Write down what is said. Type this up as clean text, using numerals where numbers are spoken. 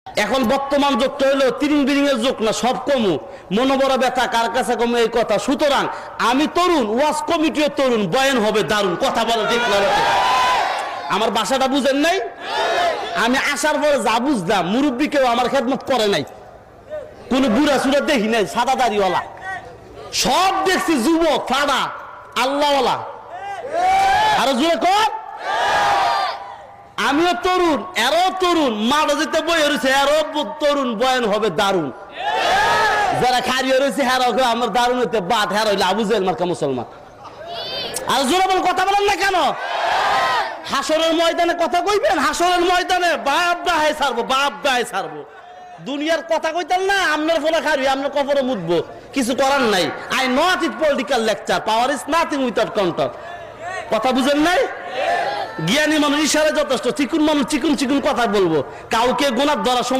এখন বর্তমান যুগটা হলো তিরিং বিরিং এর যুগ না, সব কমু মনোবড় ব্যথা কার কাছে কমু এই কথা। সুতরাং আমি তরুণ, ওয়াজ কমিটিও তরুণ, বয়ান হবে দারুণ। কথা বলে দেখলাম, আমার বাসাটা বুঝেন নাই? আমি আসার পরে যা বুঝলাম, মুরব্বী কেউ আমার খেদমত করে নাই, কোন বুড়া সুরা দেখি নাই, সাদা দাড়িওয়ালা সব দেখছি, যুবক ফাড়া আল্লাহওয়ালা। আরো জোরে কর। আমিও তরুণ, এরও তরুণ, মারা যেতে বই রয়েছে, এরও তরুণ, বয়ান হবে দারুণ। যারা খারিয়ে রয়েছে হ্যাঁ আমার দারুণ হইতে বাদ, হ্যাঁ হইলে আবু জেহেল মার্কা মুসলমান। আর জোরে বল, কথা বলেন না কেন? হাসরের ময়দানে কথা কইবেন, হাসরের ময়দানে বাপ দাহে ছাড়বো, বাপ দাহে ছাড়বো। দুনিয়ার কথা কইতেন না, আপনার ফোলা খারি, আপনার কপরে মুদবো, কিছু করার নাই। I not it political lecture, power is nothing without control. কথা বুঝেন নাই? জ্ঞানী মানুষ ইশারা যথেষ্ট, চিকুন মানুষ চিকুন চিকুন কথা বলবো, কাউকে গোনার ধরা সময়